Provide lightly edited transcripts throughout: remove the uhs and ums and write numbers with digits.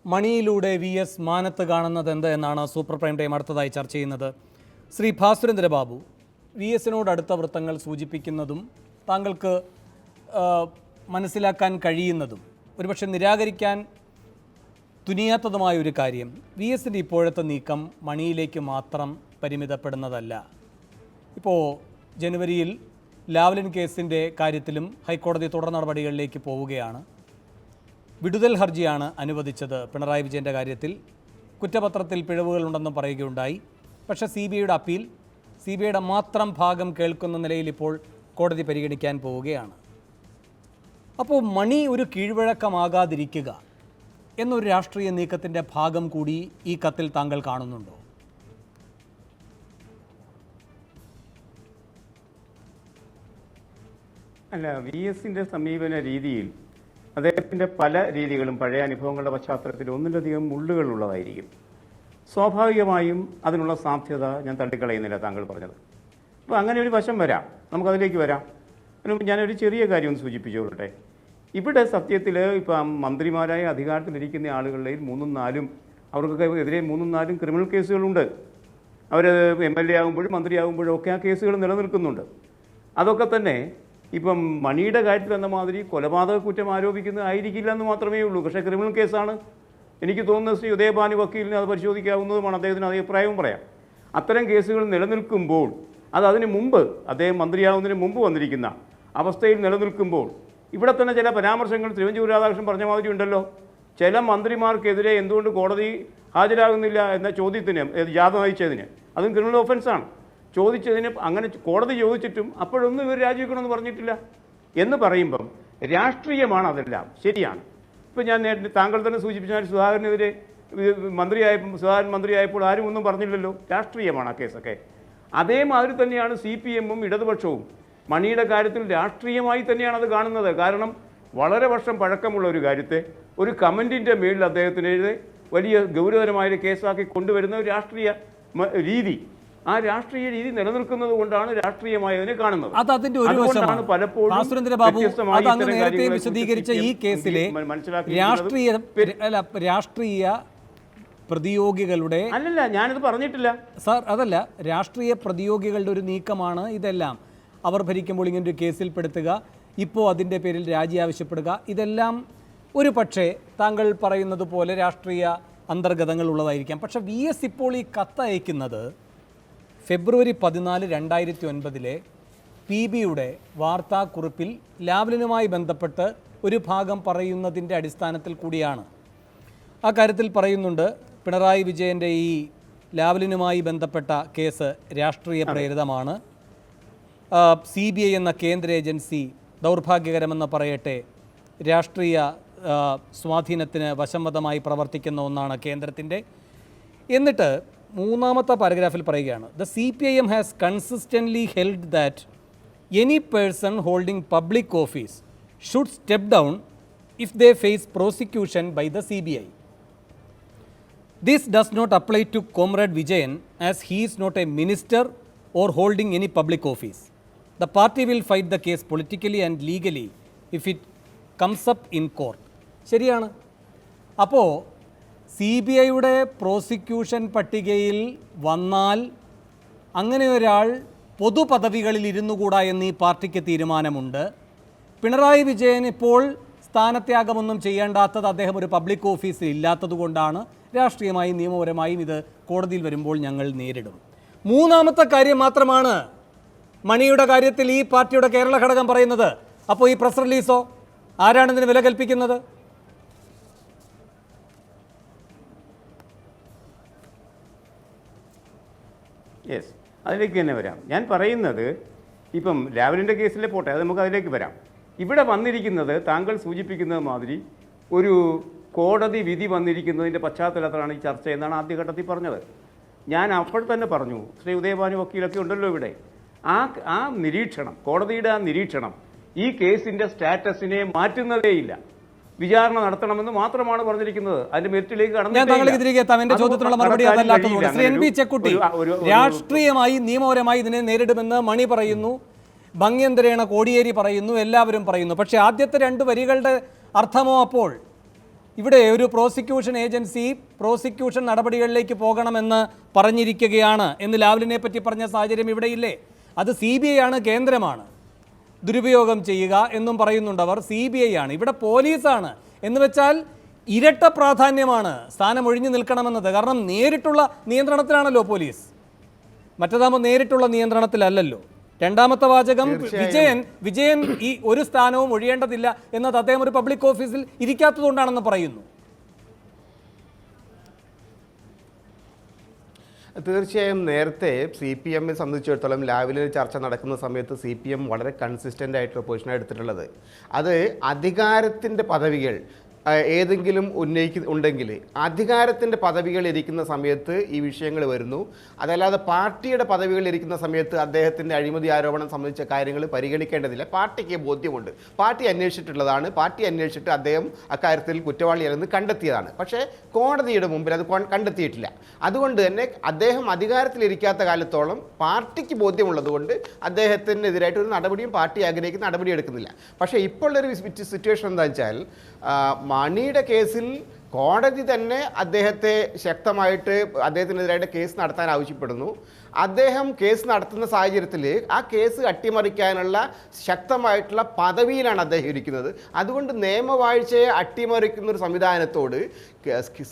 മണിയിലൂടെ VS മാനത്ത് കാണുന്നത് എന്ത് എന്നാണ് സൂപ്പർ പ്രൈം ടൈം അടുത്തതായി ചർച്ച ചെയ്യുന്നത്. ശ്രീ ഭാസുരേന്ദ്ര ബാബു, VSനോട് അടുത്ത വൃത്തങ്ങൾ സൂചിപ്പിക്കുന്നതും താങ്കൾക്ക് മനസ്സിലാക്കാൻ കഴിയുന്നതും ഒരുപക്ഷെ നിരാകരിക്കാൻ തുനിയാത്തതുമായ ഒരു കാര്യം, VSൻ്റെ ഇപ്പോഴത്തെ നീക്കം മണിയിലേക്ക് മാത്രം പരിമിതപ്പെടുന്നതല്ല. ഇപ്പോൾ ജനുവരിയിൽ ലാവ്ലിൻ കേസിൻ്റെ കാര്യത്തിലും ഹൈക്കോടതി തുടർ നടപടികളിലേക്ക് പോവുകയാണ്. വിടുതൽ ഹർജിയാണ് അനുവദിച്ചത് പിണറായി വിജയൻ്റെ കാര്യത്തിൽ. കുറ്റപത്രത്തിൽ പിഴവുകളുണ്ടെന്നും പറയുകയുണ്ടായി. പക്ഷേ CBIയുടെ അപ്പീൽ, CBIയുടെ മാത്രം ഭാഗം കേൾക്കുന്ന നിലയിൽ ഇപ്പോൾ കോടതി പരിഗണിക്കാൻ പോവുകയാണ്. അപ്പോൾ മണി ഒരു കീഴ്വഴക്കമാകാതിരിക്കുക എന്നൊരു രാഷ്ട്രീയ നീക്കത്തിൻ്റെ ഭാഗം കൂടി ഈ കത്തിൽ താങ്കൾ കാണുന്നുണ്ടോ? അല്ല, VSൻ്റെ സമീപന രീതിയിൽ അദ്ദേഹത്തിൻ്റെ പല രീതികളും പഴയ അനുഭവങ്ങളുടെ പശ്ചാത്തലത്തിൽ ഒന്നിലധികം മുള്ളുകളുള്ളതായിരിക്കും. സ്വാഭാവികമായും അതിനുള്ള സാധ്യത ഞാൻ തള്ളിക്കളയുന്നില്ല താങ്കൾ പറഞ്ഞത്. അപ്പോൾ അങ്ങനെ ഒരു വശം വരാം, നമുക്കതിലേക്ക് വരാം. അതിനുമുമ്പ് ഞാനൊരു ചെറിയ കാര്യം ഒന്ന് സൂചിപ്പിച്ചോളട്ടെ. ഇവിടെ സത്യത്തിൽ ഇപ്പം മന്ത്രിമാരായ അധികാരത്തിലിരിക്കുന്ന ആളുകളുടെ 3-4 അവർക്കൊക്കെ എതിരെ 3-4 ക്രിമിനൽ കേസുകളുണ്ട്. അവർ MLA ആകുമ്പോഴും മന്ത്രിയാകുമ്പോഴും ഒക്കെ ആ കേസുകൾ നിലനിൽക്കുന്നുണ്ട്. അതൊക്കെ തന്നെ ഇപ്പം മണിയുടെ കാര്യത്തിൽ എന്ന മാതിരി കൊലപാതക കുറ്റം ആരോപിക്കുന്നതായിരിക്കില്ല എന്ന് മാത്രമേ ഉള്ളൂ. പക്ഷേ ക്രിമിനൽ കേസാണ്. എനിക്ക് തോന്നുന്നത് ശ്രീ ഉദയഭാനു വക്കീലിന് അത് പരിശോധിക്കാവുന്നതുമാണ്. അദ്ദേഹത്തിന് അഭിപ്രായവും പറയാം. അത്തരം കേസുകൾ നിലനിൽക്കുമ്പോൾ അതിന് മുമ്പ് അദ്ദേഹം മന്ത്രിയാവുന്നതിന് മുമ്പ് വന്നിരിക്കുന്ന അവസ്ഥയിൽ നിലനിൽക്കുമ്പോൾ ഇവിടെ തന്നെ ചില പരാമർശങ്ങൾ തിരുവഞ്ചൂർ രാധാകൃഷ്ണൻ പറഞ്ഞ മാതിരി ഉണ്ടല്ലോ. ചില മന്ത്രിമാർക്കെതിരെ എന്തുകൊണ്ട് കോടതി ഹാജരാകുന്നില്ല എന്ന ചോദ്യത്തിന്, ജാഥ നയിച്ചതിന്, അതും ക്രിമിനൽ ഒഫൻസാണ്. ചോദിച്ചതിന് അങ്ങനെ കോടതി ചോദിച്ചിട്ടും അപ്പോഴൊന്നും ഇവർ രാജിവെക്കണമെന്ന് പറഞ്ഞിട്ടില്ല എന്ന് പറയുമ്പം രാഷ്ട്രീയമാണ് അതെല്ലാം. ശരിയാണ്. ഇപ്പം ഞാൻ നേരിട്ട് താങ്കൾ തന്നെ സൂചിപ്പിച്ചാൽ സുധാകരനെതിരെ സുധാകരൻ മന്ത്രിയായപ്പോൾ ആരും ഒന്നും പറഞ്ഞില്ലല്ലോ. രാഷ്ട്രീയമാണ് ആ കേസൊക്കെ. അതേമാതിരി തന്നെയാണ് CPM-ഉം ഇടതുപക്ഷവും മണിയുടെ കാര്യത്തിൽ രാഷ്ട്രീയമായി തന്നെയാണ് അത് കാണുന്നത്. കാരണം വളരെ വർഷം പഴക്കമുള്ള ഒരു കാര്യത്തെ ഒരു കമൻറ്റിൻ്റെ മേളിൽ അദ്ദേഹത്തിനെതിരെ വലിയ ഗൗരവതരമായ കേസാക്കി കൊണ്ടുവരുന്ന ഒരു രാഷ്ട്രീയ രീതി, ആ രാഷ്ട്രീയ രീതി നിലനിൽക്കുന്നത് കൊണ്ടാണ് രാഷ്ട്രീയമായതിനെ കാണുന്നത്. അതുകൊണ്ടാണ് പലപ്പോഴും വിശദീകരിച്ച ഈ കേസിലെ രാഷ്ട്രീയ പ്രതിയോഗികളുടെ അല്ലല്ല, ഞാനിത് പറഞ്ഞിട്ടില്ല സാർ. അതല്ല, രാഷ്ട്രീയ പ്രതിയോഗികളുടെ ഒരു നീക്കമാണ് ഇതെല്ലാം. അവർ ഭരിക്കുമ്പോൾ ഇങ്ങനൊരു കേസിൽ പെടുത്തുക, ഇപ്പോൾ അതിൻ്റെ പേരിൽ രാജി ആവശ്യപ്പെടുക, ഇതെല്ലാം ഒരു പക്ഷേ താങ്കൾ പറയുന്നത് പോലെ രാഷ്ട്രീയ അന്തർഗതങ്ങൾ ഉള്ളതായിരിക്കാം. പക്ഷേ VS ഇപ്പോൾ ഈ കത്തയക്കുന്നത് ഫെബ്രുവരി 14, 2009 PBയുടെ വാർത്താക്കുറിപ്പിൽ ലാവ്ലിനുമായി ബന്ധപ്പെട്ട് ഒരു ഭാഗം പറയുന്നതിൻ്റെ അടിസ്ഥാനത്തിൽ കൂടിയാണ്. ആ കാര്യത്തിൽ പറയുന്നുണ്ട്, പിണറായി വിജയൻ്റെ ഈ ലാവ്ലിനുമായി ബന്ധപ്പെട്ട കേസ് രാഷ്ട്രീയ പ്രേരിതമാണ്. CBI എന്ന കേന്ദ്ര ഏജൻസി ദൗർഭാഗ്യകരമെന്ന് പറയട്ടെ, രാഷ്ട്രീയ സ്വാധീനത്തിന് വശംവദമായി പ്രവർത്തിക്കുന്ന ഒന്നാണ് കേന്ദ്രത്തിൻ്റെ. എന്നിട്ട് മൂന്നാമത്തെ പാരഗ്രാഫിൽ പറയുകയാണ്, the CPIM has consistently held that any person holding public office should step down if they face prosecution by the CBI. This does not apply to Comrade Vijayan as he is not a minister or holding any public office. The party will fight the case politically and legally if it comes up in court. ശരിയാണ്. അപ്പോൾ CBIയുടെ prosecution പട്ടികയിൽ വന്നാൽ അങ്ങനെ ഒരാൾ പൊതുപദവികളിൽ ഇരുന്നുകൂടാ എന്ന് ഈ പാർട്ടിക്ക് തീരുമാനമുണ്ട്. പിണറായി വിജയൻ ഇപ്പോൾ സ്ഥാനത്യാഗമൊന്നും ചെയ്യേണ്ടാത്തത് അദ്ദേഹം ഒരു പബ്ലിക് ഓഫീസിൽ ഇല്ലാത്തതുകൊണ്ടാണ്. രാഷ്ട്രീയമായും നിയമപരമായും ഇത് കോടതിയിൽ വരുമ്പോൾ ഞങ്ങൾ നേരിടും. മൂന്നാമത്തെ കാര്യം മാത്രമാണ് മണിയുടെ കാര്യത്തിൽ ഈ പാർട്ടിയുടെ കേരള ഘടകം പറയുന്നത്. അപ്പോൾ ഈ പ്രസ് റിലീസോ ആരാണിതിന് വില കൽപ്പിക്കുന്നത്? യെസ്, അതിലേക്ക് തന്നെ വരാം. ഞാൻ പറയുന്നത് ഇപ്പം ലാവ്ലിൻ്റെ കേസിലെ പോട്ടെ, അത് നമുക്ക് അതിലേക്ക് വരാം. ഇവിടെ വന്നിരിക്കുന്നത് താങ്കൾ സൂചിപ്പിക്കുന്നത് മാതിരി ഒരു കോടതി വിധി വന്നിരിക്കുന്നതിൻ്റെ പശ്ചാത്തലത്തിലാണ് ഈ ചർച്ച എന്നാണ് ആദ്യഘട്ടത്തിൽ പറഞ്ഞത്. ഞാൻ അപ്പോൾ തന്നെ പറഞ്ഞു, ശ്രീ ഉദയഭാനു വക്കീലൊക്കെ ഉണ്ടല്ലോ ഇവിടെ, ആ നിരീക്ഷണം, കോടതിയുടെ ആ നിരീക്ഷണം ഈ കേസിൻ്റെ സ്റ്റാറ്റസിനെ മാറ്റുന്നതേയില്ല. വിചാരണ നടത്തണമെന്ന് മാത്രമാണ് പറഞ്ഞിരിക്കുന്നത്. അതിന്റെ മെറിറ്റിലേക്ക് ഞാൻ താങ്കളെ തിരികെ എത്താം. എന്റെ ചോദ്യത്തിനുള്ള മറുപടി അതല്ലാത്തതുകൊണ്ട് ശ്രീ എൻ പി ചെക്കുട്ടി, രാഷ്ട്രീയമായി നിയമപരമായി ഇതിനെ നേരിടുമെന്ന് മണി പറയുന്നു, ഭംഗ്യന്തരേണ കോടിയേരി പറയുന്നു, എല്ലാവരും പറയുന്നു. പക്ഷേ ആദ്യത്തെ 2 വരികളുടെ അർത്ഥമോ അപ്പോൾ ഇവിടെ ഒരു പ്രോസിക്യൂഷൻ ഏജൻസി പ്രോസിക്യൂഷൻ നടപടികളിലേക്ക് പോകണമെന്ന് പറഞ്ഞിരിക്കുകയാണ് എന്ന് ലാവ്ലിനെ പറ്റി പറഞ്ഞ സാഹചര്യം ഇവിടെയില്ലേ? അത് CBI ആണ്, കേന്ദ്രമാണ്. ദുരുപയോഗം ചെയ്യുക എന്നും പറയുന്നുണ്ടവർ. CBI ആണ്, ഇവിടെ പോലീസാണ്. എന്ന് വെച്ചാൽ ഇരട്ട പ്രാധാന്യമാണ് സ്ഥാനം ഒഴിഞ്ഞു നിൽക്കണമെന്നത്. കാരണം നേരിട്ടുള്ള നിയന്ത്രണത്തിലാണല്ലോ പോലീസ്, മറ്റേതാകുമ്പോൾ നേരിട്ടുള്ള നിയന്ത്രണത്തിലല്ലല്ലോ. രണ്ടാമത്തെ വാചകം വിജയൻ ഈ ഒരു സ്ഥാനവും ഒഴിയേണ്ടതില്ല എന്നത് അദ്ദേഹം ഒരു പബ്ലിക് ഓഫീസിൽ ഇരിക്കാത്തതുകൊണ്ടാണെന്ന് പറയുന്നു. തീർച്ചയായും നേരത്തെ CPM-നെ സംബന്ധിച്ചിടത്തോളം ലാവിലെ ചർച്ച നടക്കുന്ന സമയത്ത് CPM വളരെ കൺസിസ്റ്റൻ്റ് ആയിട്ടുള്ള പൊസിഷനാണ് എടുത്തിട്ടുള്ളത്. അത് അധികാരത്തിൻ്റെ പദവികൾ ഏതെങ്കിലും ഉണ്ടെങ്കിൽ അധികാരത്തിൻ്റെ പദവികൾ ഇരിക്കുന്ന സമയത്ത് ഈ വിഷയങ്ങൾ വരുന്നു. അതല്ലാതെ പാർട്ടിയുടെ പദവികൾ ഇരിക്കുന്ന സമയത്ത് അദ്ദേഹത്തിൻ്റെ അഴിമതി ആരോപണം സംബന്ധിച്ച കാര്യങ്ങൾ പരിഗണിക്കേണ്ടതില്ല. പാർട്ടിക്ക് ബോധ്യമുണ്ട്, പാർട്ടി അന്വേഷിച്ചിട്ടുള്ളതാണ്, പാർട്ടി അന്വേഷിച്ചിട്ട് അദ്ദേഹം അക്കാര്യത്തിൽ കുറ്റവാളിയാണെന്ന് കണ്ടെത്തിയതാണ്. പക്ഷേ കോടതിയുടെ മുമ്പിൽ അത് കണ്ടെത്തിയിട്ടില്ല. അതുകൊണ്ട് തന്നെ അദ്ദേഹം അധികാരത്തിലിരിക്കാത്ത കാലത്തോളം പാർട്ടിക്ക് ബോധ്യമുള്ളതുകൊണ്ട് അദ്ദേഹത്തിനെതിരായിട്ട് ഒരു നടപടിയും പാർട്ടി ആഗ്രഹിക്കുന്ന നടപടി എടുക്കുന്നില്ല. പക്ഷേ ഇപ്പോഴൊരു സിറ്റുവേഷൻ എന്താ വെച്ചാൽ മണിയുടെ കേസിൽ കോടതി തന്നെ അദ്ദേഹത്തെ ശക്തമായിട്ട് അദ്ദേഹത്തിനെതിരായിട്ട് കേസ് നടത്താൻ ആവശ്യപ്പെടുന്നു. അദ്ദേഹം കേസ് നടത്തുന്ന സാഹചര്യത്തിൽ ആ കേസ് അട്ടിമറിക്കാനുള്ള ശക്തമായിട്ടുള്ള പദവിയിലാണ് അദ്ദേഹം ഇരിക്കുന്നത്. അതുകൊണ്ട് നിയമവാഴ്ചയെ അട്ടിമറിക്കുന്ന ഒരു സംവിധാനത്തോട്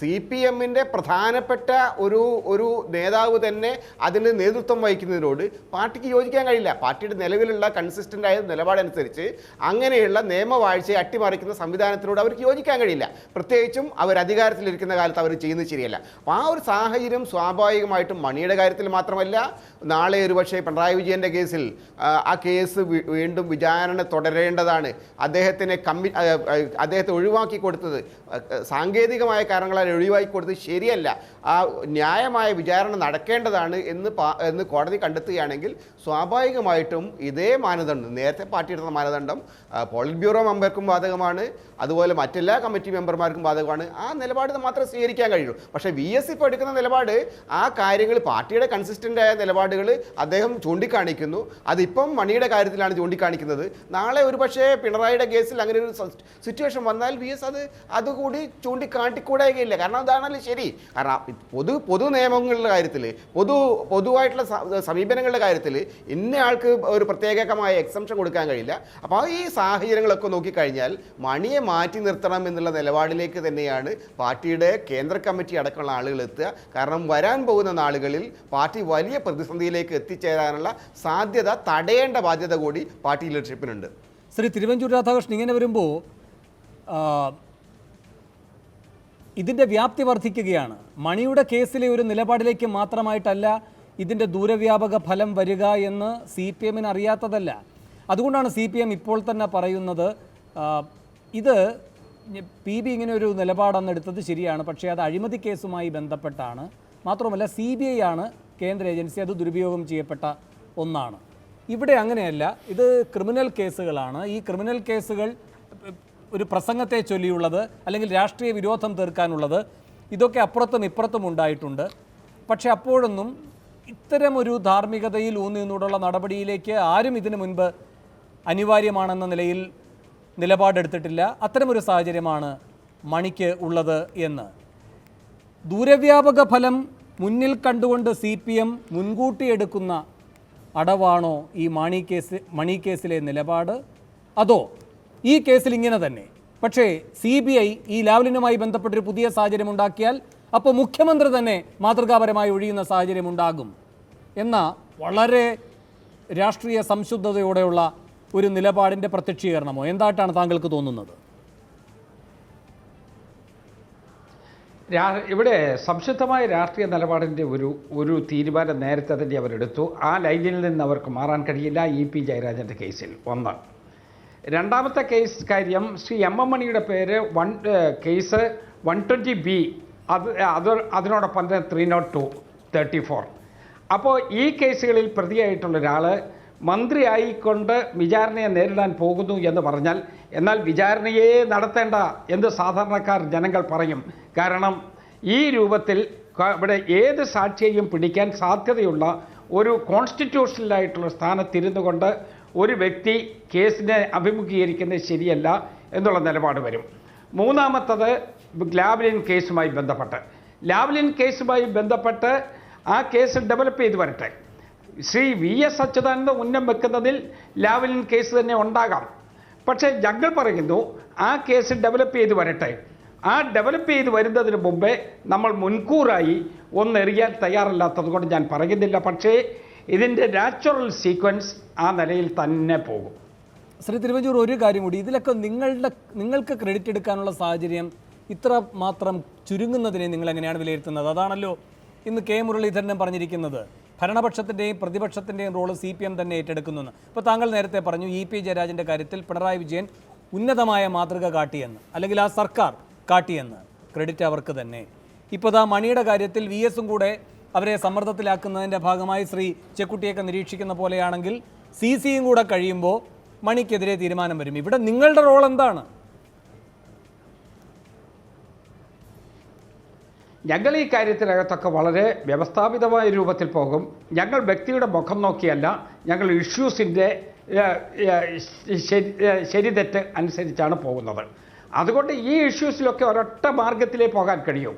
CPM-ന്റെ പ്രധാനപ്പെട്ട ഒരു നേതാവ് തന്നെ അതിന് നേതൃത്വം വഹിക്കുന്നതിനോട് പാർട്ടിക്ക് യോജിക്കാൻ കഴിയില്ല. പാർട്ടിയുടെ നിലവിലുള്ള കൺസിസ്റ്റൻ്റ് ആയ നിലപാടനുസരിച്ച് അങ്ങനെയുള്ള നിയമവാഴ്ചയെ അട്ടിമറിക്കുന്ന സംവിധാനത്തിനോട് അവർക്ക് യോജിക്കാൻ കഴിയില്ല. പ്രത്യേകിച്ചും അവർ അധികാരത്തിലിരിക്കുന്ന കാലത്ത് അവർ ചെയ്യുന്നത് ശരിയല്ല. അപ്പോൾ ആ ഒരു സാഹചര്യം സ്വാഭാവികമായിട്ടും മണിയുടെ കാര്യത്തിൽ മാത്രമല്ല, നാളെ ഒരു പക്ഷേ പിണറായി വിജയൻ്റെ കേസിൽ ആ കേസ് വീണ്ടും വിചാരണ തുടരേണ്ടതാണ്. അദ്ദേഹത്തെ ഒഴിവാക്കി കൊടുത്തത് സാങ്കേതികമായ കാരണങ്ങളാൽ ഒഴിവാക്കി കൊടുത്തത് ശരിയല്ല. ആ ന്യായമായ വിചാരണ നടക്കേണ്ടതാണ് എന്ന് കോടതി കണ്ടെത്തുകയാണെങ്കിൽ സ്വാഭാവികമായിട്ടും ഇതേ മാനദണ്ഡം, നേരത്തെ പാർട്ടി എടുത്ത മാനദണ്ഡം പോളിറ്റ് ബ്യൂറോ മെമ്പർക്കും ബാധകമാണ്, അതുപോലെ മറ്റെല്ലാ കമ്മിറ്റി മെമ്പർമാർക്കും ബാധകമാണ്. ആ നിലപാട് മാത്രമേ സ്വീകരിക്കാൻ കഴിയൂ. പക്ഷേ VS ഇപ്പോൾ എടുക്കുന്ന നിലപാട് ആ കാര്യങ്ങൾ പാർട്ടിയുടെ കൺസിസ്റ്റൻ്റ് ആയ നിലപാടുകൾ അദ്ദേഹം ചൂണ്ടിക്കാണിക്കുന്നു. അതിപ്പം മണിയുടെ കാര്യത്തിലാണ് ചൂണ്ടിക്കാണിക്കുന്നത്. നാളെ ഒരു പക്ഷേ പിണറായിയുടെ കേസിൽ അങ്ങനെ ഒരു സിറ്റുവേഷൻ വന്നാൽ VS അതുകൂടി ചൂണ്ടിക്കാട്ടിക്കൂടായികയില്ല. കാരണം അതാണല്ലോ ശരി. കാരണം പൊതു നിയമങ്ങളുടെ കാര്യത്തിൽ, പൊതുവായിട്ടുള്ള സമീപനങ്ങളുടെ കാര്യത്തിൽ ഇന്നയാൾക്ക് ഒരു പ്രത്യേകമായ എക്സംഷൻ കൊടുക്കാൻ കഴിയില്ല. അപ്പോൾ ഈ സാഹചര്യങ്ങളൊക്കെ നോക്കിക്കഴിഞ്ഞാൽ മണിയെ മാറ്റി നിർത്തണം എന്നുള്ള നിലപാടിലേക്ക് തന്നെയാണ് പാർട്ടിയുടെ കേന്ദ്ര കമ്മിറ്റി അടക്കമുള്ള ആളുകൾ എത്തുക. കാരണം വരാൻ പോകുന്ന നാളുകളിൽ പാർട്ടി വലിയ പ്രതിസന്ധിയിലേക്ക് എത്തിച്ചേരാനുള്ള സാധ്യത തടയേണ്ട ബാധ്യത കൂടി പാർട്ടി ലീഡർഷിപ്പിനുണ്ട്. ശ്രീ തിരുവഞ്ചൂർ രാധാകൃഷ്ണൻ, ഇങ്ങനെ വരുമ്പോൾ ഇതിൻ്റെ വ്യാപ്തി വർദ്ധിക്കുകയാണ്. മണിയുടെ കേസിലെ ഒരു നിലപാടിലേക്ക് മാത്രമായിട്ടല്ല ഇതിൻ്റെ ദൂരവ്യാപക ഫലം വരിക എന്ന് CPM-ന് അറിയാത്തതല്ല. അതുകൊണ്ടാണ് CPM ഇപ്പോൾ തന്നെ പറയുന്നത് ഇത് PB ഇങ്ങനെ ഒരു നിലപാടന്ന് എടുത്തത് ശരിയാണ്, പക്ഷേ അത് അഴിമതി കേസുമായി ബന്ധപ്പെട്ടാണ്. മാത്രമല്ല CBI ആണ് കേന്ദ്ര ഏജൻസി, അത് ദുരുപയോഗം ചെയ്യപ്പെട്ട ഒന്നാണ്. ഇവിടെ അങ്ങനെയല്ല, ഇത് ക്രിമിനൽ കേസുകളാണ്. ഈ ക്രിമിനൽ കേസുകൾ ഒരു പ്രസംഗത്തെ ചൊല്ലിയുള്ളത് അല്ലെങ്കിൽ രാഷ്ട്രീയ വിരോധം തീർക്കാനുള്ളത്, ഇതൊക്കെ അപ്പുറത്തും ഇപ്പുറത്തും ഉണ്ടായിട്ടുണ്ട്. പക്ഷേ അപ്പോഴൊന്നും ഇത്തരമൊരു ധാർമ്മികതയിൽ ഊന്നി നിന്നുള്ള നടപടിയിലേക്ക് ആരും ഇതിനു മുൻപ് അനിവാര്യമാണെന്ന നിലയിൽ നിലപാടെടുത്തിട്ടില്ല. അത്തരമൊരു സാഹചര്യമാണ് മണിക്ക് ഉള്ളത് എന്ന്. ദൂരവ്യാപക ഫലം മുന്നിൽ കണ്ടുകൊണ്ട് CPM മുൻകൂട്ടി എടുക്കുന്ന അടവാണോ ഈ മണി കേസിലെ നിലപാട്? അതോ ഈ കേസിൽ ഇങ്ങനെ തന്നെ പക്ഷേ CBI ഈ ലാവ്ലിനുമായി ബന്ധപ്പെട്ടൊരു പുതിയ സാഹചര്യം ഉണ്ടാക്കിയാൽ അപ്പോൾ മുഖ്യമന്ത്രി തന്നെ മാതൃകാപരമായി ഒഴിയുന്ന സാഹചര്യം ഉണ്ടാകും എന്ന വളരെ രാഷ്ട്രീയ സംശുദ്ധതയോടെയുള്ള ഒരു നിലപാടിൻ്റെ പ്രത്യക്ഷീകരണമോ എന്തായിട്ടാണ് താങ്കൾക്ക് തോന്നുന്നത്? ഇവിടെ സംശുദ്ധമായ രാഷ്ട്രീയ നിലപാടിൻ്റെ ഒരു തീരുമാനം നേരത്തെ തന്നെ അവരെടുത്തു. ആ ലൈനിൽ നിന്ന് അവർക്ക് മാറാൻ കഴിയില്ല. EP ജയരാജൻ്റെ കേസിൽ ഒന്ന്. രണ്ടാമത്തെ കാര്യം ശ്രീ MM മണിയുടെ പേര് കേസ് 120B, അതിനോടൊപ്പം തന്നെ 302, 34. അപ്പോൾ ഈ കേസുകളിൽ പ്രതിയായിട്ടുള്ള ഒരാൾ മന്ത്രിയായിക്കൊണ്ട് വിചാരണയെ നേരിടാൻ പോകുന്നു എന്ന് പറഞ്ഞാൽ, എന്നാൽ വിചാരണയെ നടത്തേണ്ട എന്ന് സാധാരണക്കാർ ജനങ്ങൾ പറയും. കാരണം ഈ രൂപത്തിൽ ഇവിടെ ഏത് സാക്ഷിയെയും പിടിക്കാൻ സാധ്യതയുള്ള ഒരു കോൺസ്റ്റിറ്റ്യൂഷണലായിട്ടുള്ള സ്ഥാനത്തിരുന്നു കൊണ്ട് ഒരു വ്യക്തി കേസിനെ അഭിമുഖീകരിക്കുന്നത് ശരിയല്ല എന്നുള്ള നിലപാട് വരും. മൂന്നാമത്തത് ലാവ്ലിൻ കേസുമായി ബന്ധപ്പെട്ട് ആ കേസ് ഡെവലപ്പ് ചെയ്ത് വരട്ടെ. ശ്രീ VS അച്യുതാനന്ദൻ ഉന്നം വെക്കുന്നതിൽ ലാവ്ലിൻ കേസ് തന്നെ ഉണ്ടാകാം. പക്ഷേ ഞങ്ങൾ പറയുന്നു ആ കേസ് ഡെവലപ്പ് ചെയ്ത് വരട്ടെ. ആ ഡെവലപ്പ് ചെയ്ത് വരുന്നതിന് മുമ്പേ നമ്മൾ മുൻകൂറായി ഒന്നെറിയാൻ തയ്യാറല്ലാത്തത് കൊണ്ട് ഞാൻ പറയുന്നില്ല. പക്ഷേ ഇതിൻ്റെ നാച്ചുറൽ സീക്വൻസ് ആ നിലയിൽ തന്നെ പോകും. ശ്രീ തിരുവഞ്ചൂർ, ഒരു കാര്യം കൂടി, ഇതിലൊക്കെ നിങ്ങൾക്ക് ക്രെഡിറ്റ് എടുക്കാനുള്ള സാഹചര്യം ഇത്ര മാത്രം ചുരുങ്ങുന്നതിനെ നിങ്ങൾ എങ്ങനെയാണ് വിലയിരുത്തുന്നത്? അതാണല്ലോ ഇന്ന് കെ മുരളീധരനും പറഞ്ഞിരിക്കുന്നത്. ഭരണപക്ഷത്തിൻ്റെയും പ്രതിപക്ഷത്തിൻ്റെയും റോള് CPM തന്നെ ഏറ്റെടുക്കുന്നു. ഇപ്പോൾ താങ്കൾ നേരത്തെ പറഞ്ഞു EP ജയരാജൻ്റെ കാര്യത്തിൽ പിണറായി വിജയൻ ഉന്നതമായ മാതൃക കാട്ടിയെന്ന്, അല്ലെങ്കിൽ ആ സർക്കാർ കാട്ടിയെന്ന്. ക്രെഡിറ്റ് അവർക്ക് തന്നെ. ഇപ്പോൾ ആ മണിയുടെ കാര്യത്തിൽ VSും കൂടെ അവരെ സമ്മർദ്ദത്തിലാക്കുന്നതിൻ്റെ ഭാഗമായി ശ്രീ ചെക്കുട്ടിയൊക്കെ നിരീക്ഷിക്കുന്ന പോലെയാണെങ്കിൽ CCയും കൂടെ കഴിയുമ്പോൾ മണിക്കെതിരെ തീരുമാനം വരും. ഇവിടെ നിങ്ങളുടെ റോൾ എന്താണ്? ഞങ്ങൾ ഈ കാര്യത്തിനകത്തൊക്കെ വളരെ വ്യവസ്ഥാപിതമായ രൂപത്തിൽ പോകും. ഞങ്ങൾ വ്യക്തിയുടെ മുഖം നോക്കിയല്ല, ഞങ്ങൾ ഇഷ്യൂസിൻ്റെ ശരിതെറ്റ് അനുസരിച്ചാണ് പോകുന്നത്. അതുകൊണ്ട് ഈ ഇഷ്യൂസിലൊക്കെ ഒരൊറ്റ മാർഗത്തിലേ പോകാൻ കഴിയും.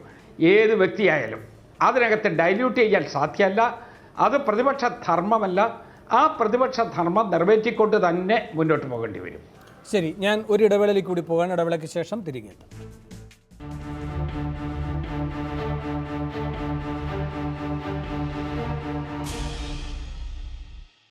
ഏത് വ്യക്തിയായാലും അതിനകത്ത് ഡൈല്യൂട്ട് ചെയ്യാൻ സാധ്യമല്ല. അത് പ്രതിപക്ഷ ധർമ്മമല്ല. ആ പ്രതിപക്ഷ ധർമ്മം നിറവേറ്റിക്കൊണ്ട് തന്നെ മുന്നോട്ട് പോകേണ്ടി വരും. ശരി, ഞാൻ ഒരു ഇടവേളയിൽ കൂടി പോകാൻ, ഇടവേളയ്ക്ക് ശേഷം തിരികെ എത്താം.